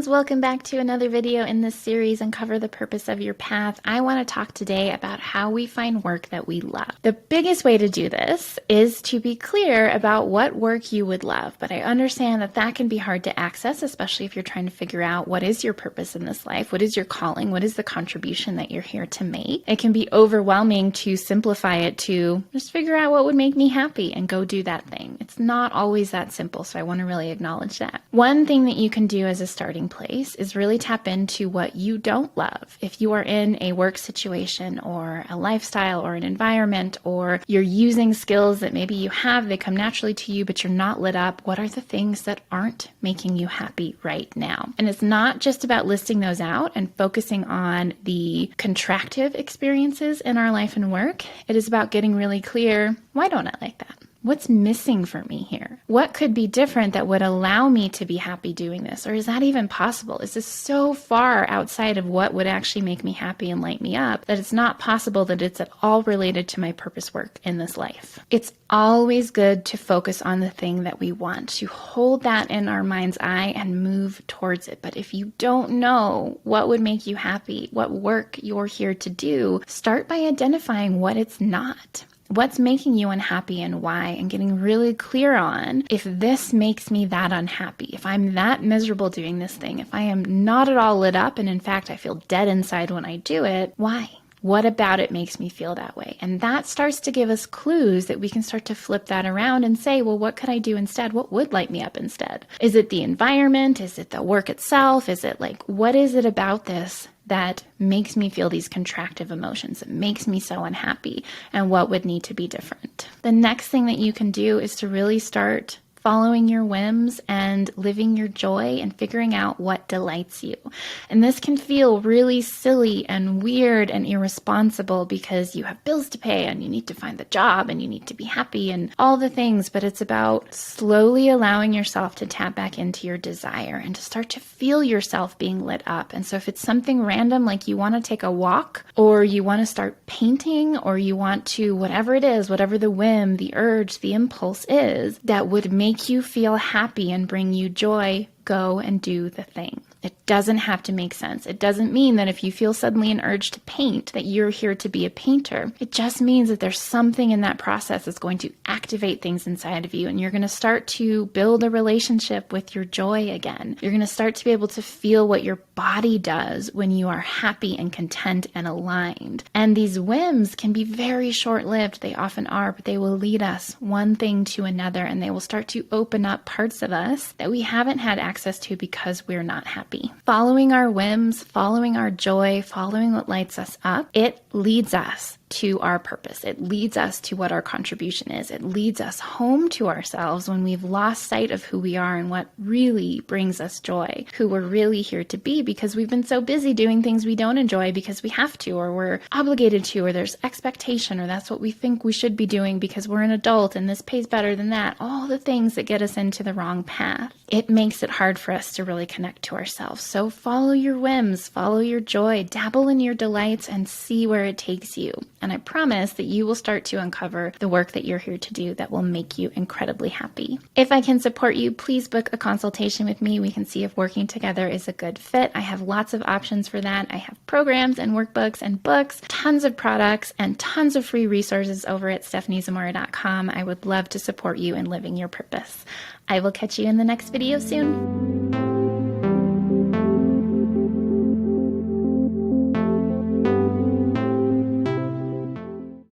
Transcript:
friends, welcome back to another video in this series, Uncover the Purpose of Your Path. I want to talk today about how we find work that we love. The biggest way to do this is to be clear about what work you would love, but I understand that that can be hard to access, especially if you're trying to figure out what is your purpose in this life, what is your calling, what is the contribution that you're here to make. It can be overwhelming to simplify it to just figure out what would make me happy and go do that thing. It's not always that simple, so I want to really acknowledge that. One thing that you can do as a starting place is really tap into what you don't love. If you are in a work situation or a lifestyle or an environment, or you're using skills that maybe you have, they come naturally to you, but you're not lit up, what are the things that aren't making you happy right now? And it's not just about listing those out and focusing on the contractive experiences in our life and work. It is about getting really clear, why don't I like that? What's missing for me here? What could be different that would allow me to be happy doing this? Or is that even possible? Is this so far outside of what would actually make me happy and light me up that it's not possible that it's at all related to my purpose work in this life? It's always good to focus on the thing that we want, to hold that in our mind's eye and move towards it. But if you don't know what would make you happy, what work you're here to do, start by identifying what it's not. What's making you unhappy and why, and getting really clear on if this makes me that unhappy, if I'm that miserable doing this thing, if I am not at all lit up and in fact I feel dead inside when I do it, why? What about it makes me feel that way? And that starts to give us clues that we can start to flip that around and say, well, what could I do instead? What would light me up instead? Is it the environment? Is it the work itself? Is it like, what is it about this that makes me feel these contractive emotions, that makes me so unhappy, and what would need to be different? The next thing that you can do is to really start following your whims and living your joy and figuring out what delights you. And this can feel really silly and weird and irresponsible because you have bills to pay and you need to find the job and you need to be happy and all the things, but it's about slowly allowing yourself to tap back into your desire and to start to feel yourself being lit up. And so if it's something random, like you want to take a walk or you want to start painting or you want to, whatever it is, whatever the whim, the urge, the impulse is that would make you feel happy and bring you joy, go and do the thing. It doesn't have to make sense. It doesn't mean that if you feel suddenly an urge to paint, that you're here to be a painter. It just means that there's something in that process that's going to activate things inside of you, and you're going to start to build a relationship with your joy again. You're going to start to be able to feel what your body does when you are happy and content and aligned. And these whims can be very short-lived. They often are, but they will lead us one thing to another, and they will start to open up parts of us that we haven't had access to because we're not happy. Following our whims, following our joy, following what lights us up, it leads us to our purpose. It leads us to what our contribution is. It leads us home to ourselves when we've lost sight of who we are and what really brings us joy, who we're really here to be, because we've been so busy doing things we don't enjoy because we have to, or we're obligated to, or there's expectation, or that's what we think we should be doing because we're an adult and this pays better than that. All the things that get us into the wrong path. It makes it hard for us to really connect to ourselves. So follow your whims, follow your joy, dabble in your delights, and see where it takes you. And I promise that you will start to uncover the work that you're here to do that will make you incredibly happy. If I can support you, please book a consultation with me. We can see if working together is a good fit. I have lots of options for that. I have programs and workbooks and books, tons of products, and tons of free resources over at stephaniezamora.com. I would love to support you in living your purpose. I will catch you in the next video soon.